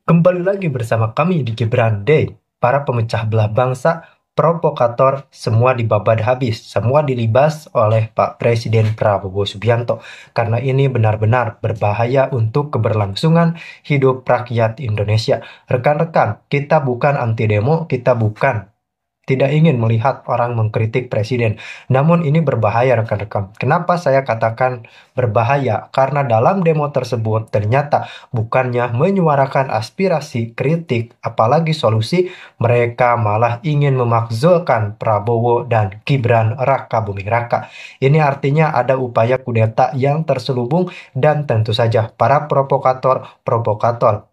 Kembali lagi bersama kami di Gibran Day, para pemecah belah bangsa, provokator, semua dibabat habis, semua dilibas oleh Pak Presiden Prabowo Subianto. Karena ini benar-benar berbahaya untuk keberlangsungan hidup rakyat Indonesia. Rekan-rekan, kita bukan anti demo, kita bukan tidak ingin melihat orang mengkritik presiden. Namun ini berbahaya rekan-rekan. Kenapa saya katakan berbahaya? Karena dalam demo tersebut ternyata bukannya menyuarakan aspirasi, kritik, apalagi solusi, mereka malah ingin memakzulkan Prabowo dan Gibran Raka Buming Raka. Ini artinya ada upaya kudeta yang terselubung dan tentu saja para provokator,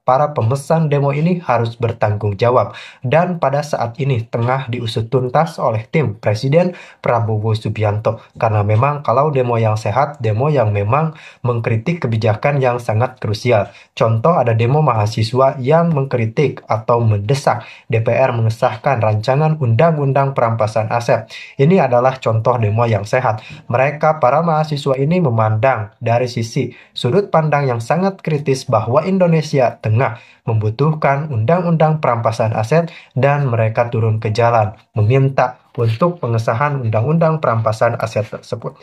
para pemesan demo ini harus bertanggung jawab. Dan pada saat ini tengah diusut tuntas oleh tim Presiden Prabowo Subianto. Karena memang kalau demo yang sehat, demo yang memang mengkritik kebijakan yang sangat krusial. Contoh ada demo mahasiswa yang mengkritik atau mendesak DPR mengesahkan rancangan undang-undang perampasan aset. Ini adalah contoh demo yang sehat. Mereka para mahasiswa ini memandang dari sisi sudut pandang yang sangat kritis bahwa Indonesia tengah membutuhkan undang-undang perampasan aset dan mereka turun ke jalan meminta untuk pengesahan undang-undang perampasan aset tersebut.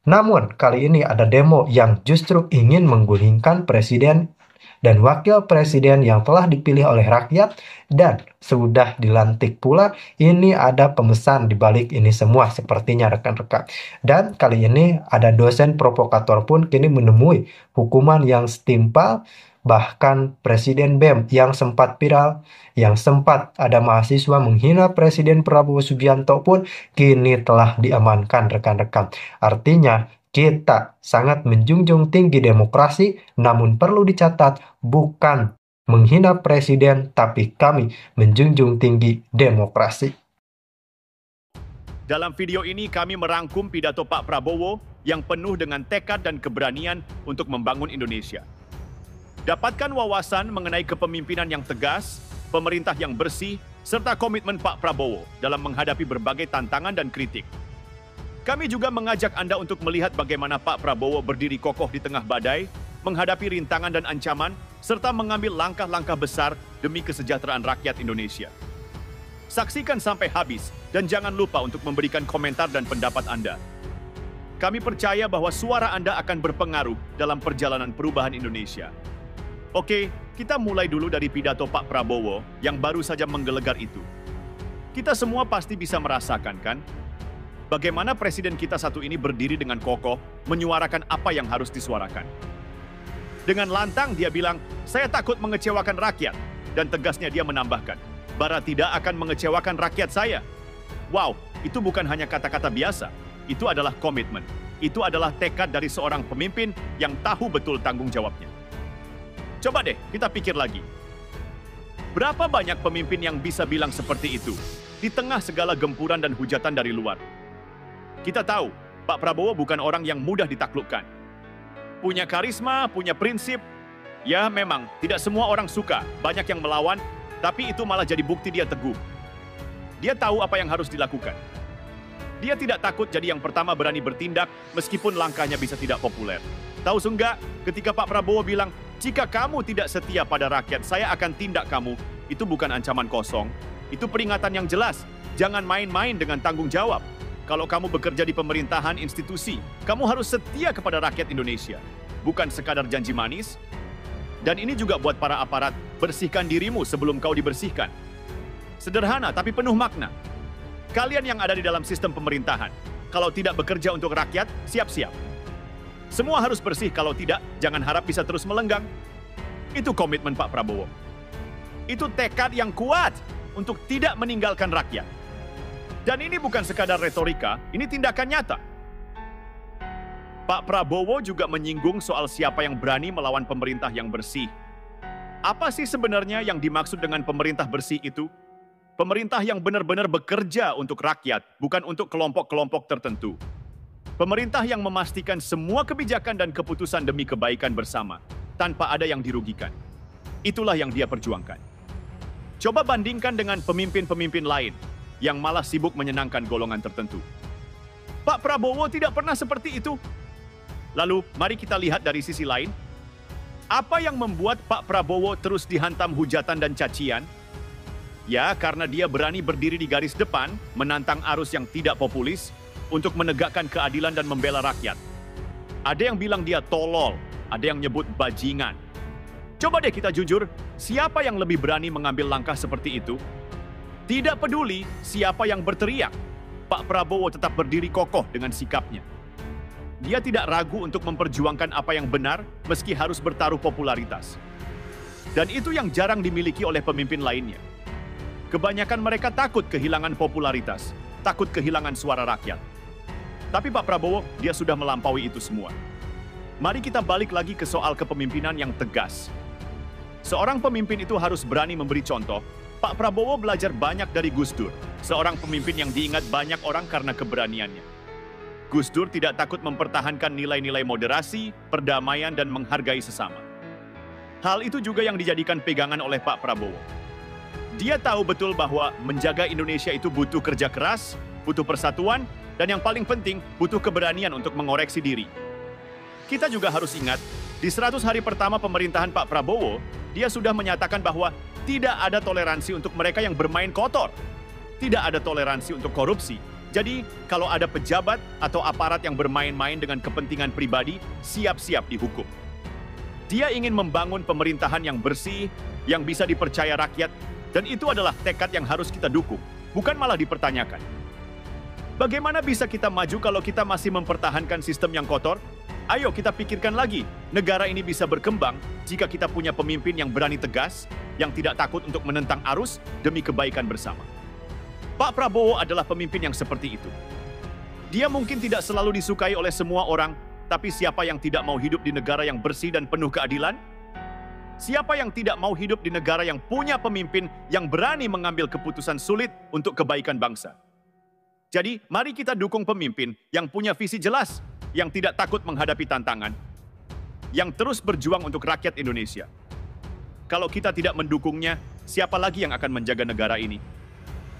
Namun kali ini ada demo yang justru ingin menggulingkan presiden dan wakil presiden yang telah dipilih oleh rakyat, dan sudah dilantik pula. Ini ada pemesan di balik ini semua sepertinya rekan-rekan. Dan kali ini ada dosen provokator pun kini menemui hukuman yang setimpal. Bahkan Presiden BEM yang sempat viral, yang sempat ada mahasiswa menghina Presiden Prabowo Subianto pun kini telah diamankan rekan-rekan. Artinya kita sangat menjunjung tinggi demokrasi, namun perlu dicatat bukan menghina presiden, tapi kami menjunjung tinggi demokrasi. Dalam video ini kami merangkum pidato Pak Prabowo yang penuh dengan tekad dan keberanian untuk membangun Indonesia. Dapatkan wawasan mengenai kepemimpinan yang tegas, pemerintah yang bersih, serta komitmen Pak Prabowo dalam menghadapi berbagai tantangan dan kritik. Kami juga mengajak Anda untuk melihat bagaimana Pak Prabowo berdiri kokoh di tengah badai, menghadapi rintangan dan ancaman, serta mengambil langkah-langkah besar demi kesejahteraan rakyat Indonesia. Saksikan sampai habis dan jangan lupa untuk memberikan komentar dan pendapat Anda. Kami percaya bahwa suara Anda akan berpengaruh dalam perjalanan perubahan Indonesia. Oke, kita mulai dulu dari pidato Pak Prabowo yang baru saja menggelegar itu. Kita semua pasti bisa merasakan, kan? Bagaimana presiden kita satu ini berdiri dengan kokoh, menyuarakan apa yang harus disuarakan. Dengan lantang dia bilang, saya takut mengecewakan rakyat. Dan tegasnya dia menambahkan, Bara tidak akan mengecewakan rakyat saya. Wow, itu bukan hanya kata-kata biasa. Itu adalah komitmen. Itu adalah tekad dari seorang pemimpin yang tahu betul tanggung jawabnya. Coba deh, kita pikir lagi. Berapa banyak pemimpin yang bisa bilang seperti itu di tengah segala gempuran dan hujatan dari luar? Kita tahu, Pak Prabowo bukan orang yang mudah ditaklukkan. Punya karisma, punya prinsip. Ya memang, tidak semua orang suka, banyak yang melawan, tapi itu malah jadi bukti dia teguh. Dia tahu apa yang harus dilakukan. Dia tidak takut jadi yang pertama berani bertindak, meskipun langkahnya bisa tidak populer. Tahu enggak, ketika Pak Prabowo bilang, jika kamu tidak setia pada rakyat, saya akan tindak kamu. Itu bukan ancaman kosong. Itu peringatan yang jelas. Jangan main-main dengan tanggung jawab. Kalau kamu bekerja di pemerintahan institusi, kamu harus setia kepada rakyat Indonesia. Bukan sekadar janji manis. Dan ini juga buat para aparat, bersihkan dirimu sebelum kau dibersihkan. Sederhana tapi penuh makna. Kalian yang ada di dalam sistem pemerintahan, kalau tidak bekerja untuk rakyat, siap-siap. Semua harus bersih, kalau tidak, jangan harap bisa terus melenggang. Itu komitmen Pak Prabowo. Itu tekad yang kuat untuk tidak meninggalkan rakyat. Dan ini bukan sekadar retorika, ini tindakan nyata. Pak Prabowo juga menyinggung soal siapa yang berani melawan pemerintah yang bersih. Apa sih sebenarnya yang dimaksud dengan pemerintah bersih itu? Pemerintah yang benar-benar bekerja untuk rakyat, bukan untuk kelompok-kelompok tertentu. Pemerintah yang memastikan semua kebijakan dan keputusan demi kebaikan bersama, tanpa ada yang dirugikan. Itulah yang dia perjuangkan. Coba bandingkan dengan pemimpin-pemimpin lain, yang malah sibuk menyenangkan golongan tertentu. Pak Prabowo tidak pernah seperti itu. Lalu, mari kita lihat dari sisi lain. Apa yang membuat Pak Prabowo terus dihantam hujatan dan cacian? Ya, karena dia berani berdiri di garis depan, menantang arus yang tidak populis, untuk menegakkan keadilan dan membela rakyat. Ada yang bilang dia tolol, ada yang nyebut bajingan. Coba deh kita jujur, siapa yang lebih berani mengambil langkah seperti itu? Tidak peduli siapa yang berteriak, Pak Prabowo tetap berdiri kokoh dengan sikapnya. Dia tidak ragu untuk memperjuangkan apa yang benar meski harus bertaruh popularitas. Dan itu yang jarang dimiliki oleh pemimpin lainnya. Kebanyakan mereka takut kehilangan popularitas, takut kehilangan suara rakyat. Tapi Pak Prabowo, dia sudah melampaui itu semua. Mari kita balik lagi ke soal kepemimpinan yang tegas. Seorang pemimpin itu harus berani memberi contoh. Pak Prabowo belajar banyak dari Gus Dur, seorang pemimpin yang diingat banyak orang karena keberaniannya. Gus Dur tidak takut mempertahankan nilai-nilai moderasi, perdamaian, dan menghargai sesama. Hal itu juga yang dijadikan pegangan oleh Pak Prabowo. Dia tahu betul bahwa menjaga Indonesia itu butuh kerja keras, butuh persatuan, dan yang paling penting, butuh keberanian untuk mengoreksi diri. Kita juga harus ingat, di 100 hari pertama pemerintahan Pak Prabowo, dia sudah menyatakan bahwa tidak ada toleransi untuk mereka yang bermain kotor. Tidak ada toleransi untuk korupsi. Jadi, kalau ada pejabat atau aparat yang bermain-main dengan kepentingan pribadi, siap-siap dihukum. Dia ingin membangun pemerintahan yang bersih, yang bisa dipercaya rakyat, dan itu adalah tekad yang harus kita dukung, bukan malah dipertanyakan. Bagaimana bisa kita maju kalau kita masih mempertahankan sistem yang kotor? Ayo kita pikirkan lagi, negara ini bisa berkembang jika kita punya pemimpin yang berani tegas, yang tidak takut untuk menentang arus demi kebaikan bersama. Pak Prabowo adalah pemimpin yang seperti itu. Dia mungkin tidak selalu disukai oleh semua orang, tapi siapa yang tidak mau hidup di negara yang bersih dan penuh keadilan? Siapa yang tidak mau hidup di negara yang punya pemimpin yang berani mengambil keputusan sulit untuk kebaikan bangsa? Jadi, mari kita dukung pemimpin yang punya visi jelas, yang tidak takut menghadapi tantangan, yang terus berjuang untuk rakyat Indonesia. Kalau kita tidak mendukungnya, siapa lagi yang akan menjaga negara ini?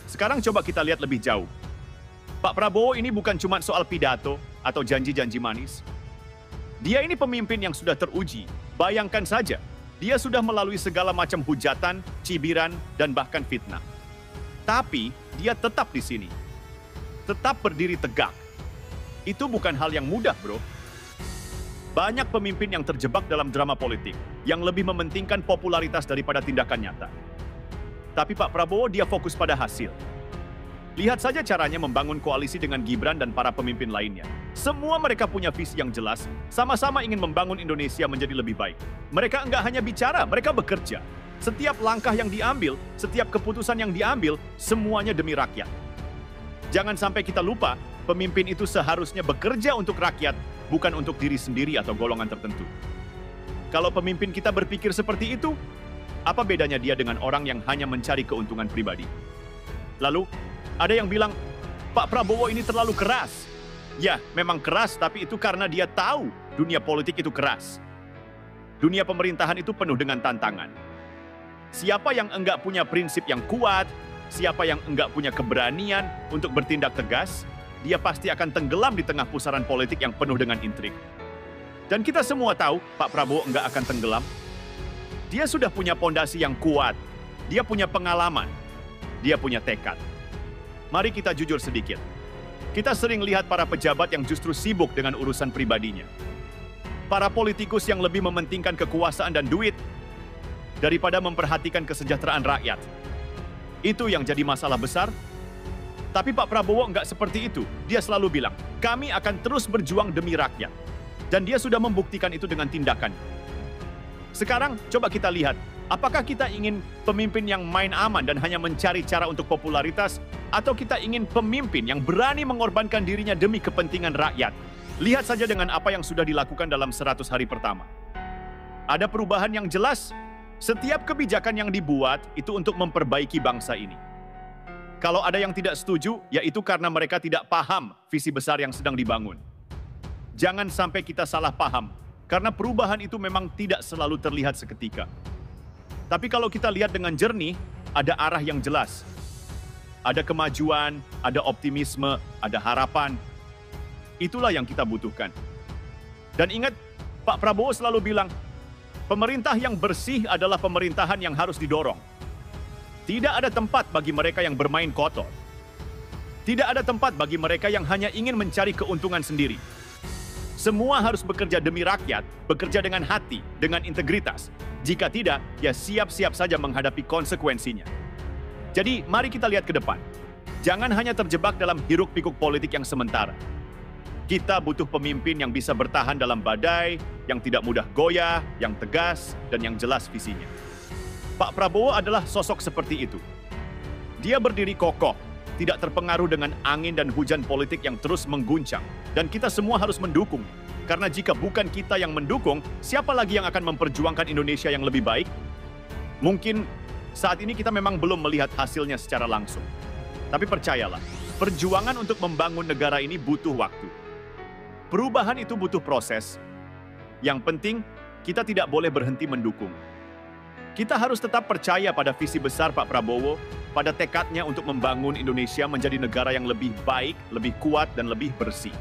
Sekarang coba kita lihat lebih jauh. Pak Prabowo ini bukan cuma soal pidato atau janji-janji manis. Dia ini pemimpin yang sudah teruji. Bayangkan saja, dia sudah melalui segala macam hujatan, cibiran, dan bahkan fitnah. Tapi, dia tetap di sini. Tetap berdiri tegak. Itu bukan hal yang mudah, bro. Banyak pemimpin yang terjebak dalam drama politik, yang lebih mementingkan popularitas daripada tindakan nyata. Tapi Pak Prabowo dia fokus pada hasil. Lihat saja caranya membangun koalisi dengan Gibran dan para pemimpin lainnya. Semua mereka punya visi yang jelas, sama-sama ingin membangun Indonesia menjadi lebih baik. Mereka enggak hanya bicara, mereka bekerja. Setiap langkah yang diambil, setiap keputusan yang diambil, semuanya demi rakyat. Jangan sampai kita lupa, pemimpin itu seharusnya bekerja untuk rakyat, bukan untuk diri sendiri atau golongan tertentu. Kalau pemimpin kita berpikir seperti itu, apa bedanya dia dengan orang yang hanya mencari keuntungan pribadi? Lalu, ada yang bilang, Pak Prabowo ini terlalu keras. Ya, memang keras, tapi itu karena dia tahu dunia politik itu keras. Dunia pemerintahan itu penuh dengan tantangan. Siapa yang enggak punya prinsip yang kuat, siapa yang enggak punya keberanian untuk bertindak tegas, dia pasti akan tenggelam di tengah pusaran politik yang penuh dengan intrik. Dan kita semua tahu, Pak Prabowo enggak akan tenggelam. Dia sudah punya pondasi yang kuat, dia punya pengalaman, dia punya tekad. Mari kita jujur sedikit. Kita sering lihat para pejabat yang justru sibuk dengan urusan pribadinya. Para politikus yang lebih mementingkan kekuasaan dan duit daripada memperhatikan kesejahteraan rakyat. Itu yang jadi masalah besar. Tapi Pak Prabowo enggak seperti itu. Dia selalu bilang, kami akan terus berjuang demi rakyat. Dan dia sudah membuktikan itu dengan tindakan. Sekarang, coba kita lihat, apakah kita ingin pemimpin yang main aman dan hanya mencari cara untuk popularitas, atau kita ingin pemimpin yang berani mengorbankan dirinya demi kepentingan rakyat? Lihat saja dengan apa yang sudah dilakukan dalam 100 hari pertama. Ada perubahan yang jelas. Setiap kebijakan yang dibuat itu untuk memperbaiki bangsa ini. Kalau ada yang tidak setuju, yaitu karena mereka tidak paham visi besar yang sedang dibangun. Jangan sampai kita salah paham, karena perubahan itu memang tidak selalu terlihat seketika. Tapi kalau kita lihat dengan jernih, ada arah yang jelas. Ada kemajuan, ada optimisme, ada harapan. Itulah yang kita butuhkan. Dan ingat, Pak Prabowo selalu bilang, Pemerintah yang bersih adalah pemerintahan yang harus didorong. Tidak ada tempat bagi mereka yang bermain kotor. Tidak ada tempat bagi mereka yang hanya ingin mencari keuntungan sendiri. Semua harus bekerja demi rakyat, bekerja dengan hati, dengan integritas. Jika tidak, ya siap-siap saja menghadapi konsekuensinya. Jadi, mari kita lihat ke depan. Jangan hanya terjebak dalam hiruk-pikuk politik yang sementara. Kita butuh pemimpin yang bisa bertahan dalam badai, yang tidak mudah goyah, yang tegas, dan yang jelas visinya. Pak Prabowo adalah sosok seperti itu. Dia berdiri kokoh, tidak terpengaruh dengan angin dan hujan politik yang terus mengguncang. Dan kita semua harus mendukung. Karena jika bukan kita yang mendukung, siapa lagi yang akan memperjuangkan Indonesia yang lebih baik? Mungkin saat ini kita memang belum melihat hasilnya secara langsung. Tapi percayalah, perjuangan untuk membangun negara ini butuh waktu. Perubahan itu butuh proses. Yang penting, kita tidak boleh berhenti mendukung. Kita harus tetap percaya pada visi besar Pak Prabowo, pada tekadnya untuk membangun Indonesia menjadi negara yang lebih baik, lebih kuat, dan lebih bersih.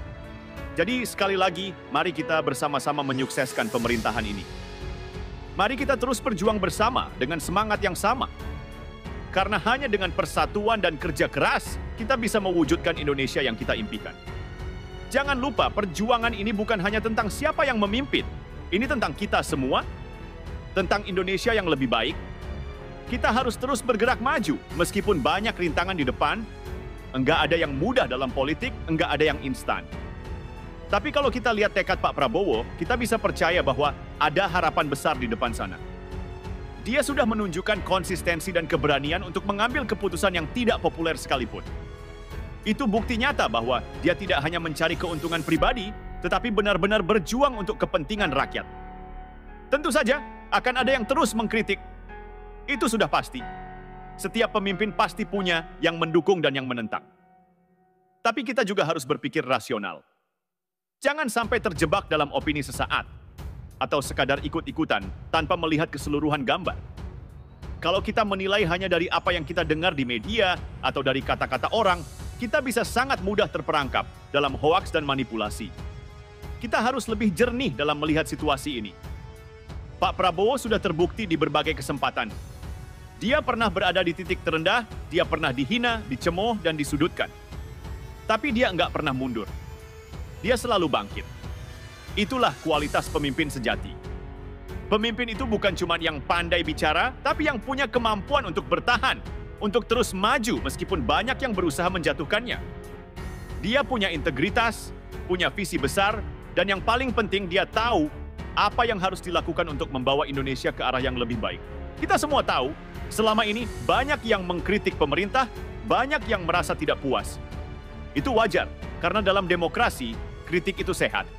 Jadi sekali lagi, mari kita bersama-sama menyukseskan pemerintahan ini. Mari kita terus berjuang bersama dengan semangat yang sama. Karena hanya dengan persatuan dan kerja keras, kita bisa mewujudkan Indonesia yang kita impikan. Jangan lupa, perjuangan ini bukan hanya tentang siapa yang memimpin. Ini tentang kita semua, tentang Indonesia yang lebih baik. Kita harus terus bergerak maju, meskipun banyak rintangan di depan. Enggak ada yang mudah dalam politik, enggak ada yang instan. Tapi kalau kita lihat tekad Pak Prabowo, kita bisa percaya bahwa ada harapan besar di depan sana. Dia sudah menunjukkan konsistensi dan keberanian untuk mengambil keputusan yang tidak populer sekalipun. Itu bukti nyata bahwa dia tidak hanya mencari keuntungan pribadi, tetapi benar-benar berjuang untuk kepentingan rakyat. Tentu saja, akan ada yang terus mengkritik. Itu sudah pasti. Setiap pemimpin pasti punya yang mendukung dan yang menentang. Tapi kita juga harus berpikir rasional. Jangan sampai terjebak dalam opini sesaat atau sekadar ikut-ikutan tanpa melihat keseluruhan gambar. Kalau kita menilai hanya dari apa yang kita dengar di media atau dari kata-kata orang, kita bisa sangat mudah terperangkap dalam hoaks dan manipulasi. Kita harus lebih jernih dalam melihat situasi ini. Pak Prabowo sudah terbukti di berbagai kesempatan. Dia pernah berada di titik terendah, dia pernah dihina, dicemooh, dan disudutkan. Tapi dia nggak pernah mundur. Dia selalu bangkit. Itulah kualitas pemimpin sejati. Pemimpin itu bukan cuma yang pandai bicara, tapi yang punya kemampuan untuk bertahan, untuk terus maju meskipun banyak yang berusaha menjatuhkannya. Dia punya integritas, punya visi besar, dan yang paling penting dia tahu apa yang harus dilakukan untuk membawa Indonesia ke arah yang lebih baik. Kita semua tahu, selama ini banyak yang mengkritik pemerintah, banyak yang merasa tidak puas. Itu wajar, karena dalam demokrasi, kritik itu sehat.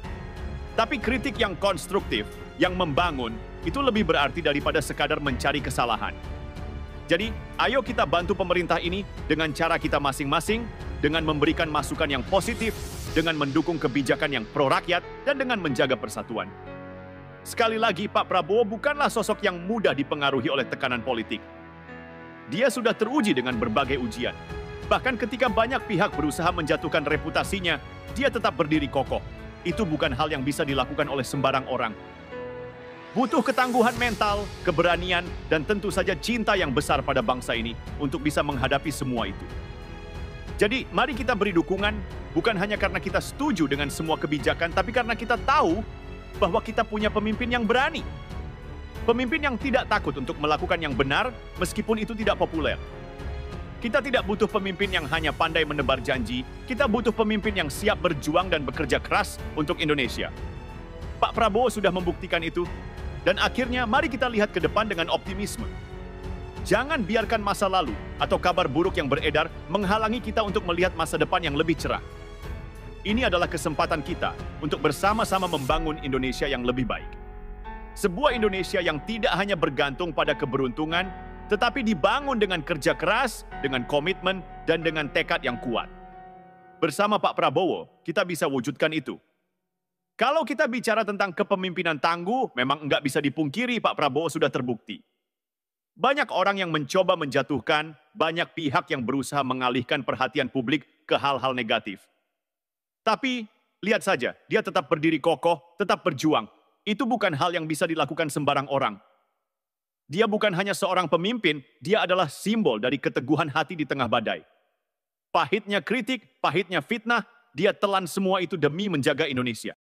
Tapi kritik yang konstruktif, yang membangun, itu lebih berarti daripada sekadar mencari kesalahan. Jadi, ayo kita bantu pemerintah ini dengan cara kita masing-masing, dengan memberikan masukan yang positif, dengan mendukung kebijakan yang pro-rakyat, dan dengan menjaga persatuan. Sekali lagi, Pak Prabowo bukanlah sosok yang mudah dipengaruhi oleh tekanan politik. Dia sudah teruji dengan berbagai ujian. Bahkan ketika banyak pihak berusaha menjatuhkan reputasinya, dia tetap berdiri kokoh. Itu bukan hal yang bisa dilakukan oleh sembarang orang. Butuh ketangguhan mental, keberanian, dan tentu saja cinta yang besar pada bangsa ini untuk bisa menghadapi semua itu. Jadi, mari kita beri dukungan, bukan hanya karena kita setuju dengan semua kebijakan, tapi karena kita tahu bahwa kita punya pemimpin yang berani. Pemimpin yang tidak takut untuk melakukan yang benar, meskipun itu tidak populer. Kita tidak butuh pemimpin yang hanya pandai menebar janji, kita butuh pemimpin yang siap berjuang dan bekerja keras untuk Indonesia. Pak Prabowo sudah membuktikan itu, dan akhirnya mari kita lihat ke depan dengan optimisme. Jangan biarkan masa lalu atau kabar buruk yang beredar menghalangi kita untuk melihat masa depan yang lebih cerah. Ini adalah kesempatan kita untuk bersama-sama membangun Indonesia yang lebih baik. Sebuah Indonesia yang tidak hanya bergantung pada keberuntungan, tetapi dibangun dengan kerja keras, dengan komitmen, dan dengan tekad yang kuat. Bersama Pak Prabowo, kita bisa wujudkan itu. Kalau kita bicara tentang kepemimpinan tangguh, memang nggak bisa dipungkiri Pak Prabowo sudah terbukti. Banyak orang yang mencoba menjatuhkan, banyak pihak yang berusaha mengalihkan perhatian publik ke hal-hal negatif. Tapi, lihat saja, dia tetap berdiri kokoh, tetap berjuang. itu bukan hal yang bisa dilakukan sembarang orang. Dia bukan hanya seorang pemimpin, dia adalah simbol dari keteguhan hati di tengah badai. Pahitnya kritik, pahitnya fitnah, dia telan semua itu demi menjaga Indonesia.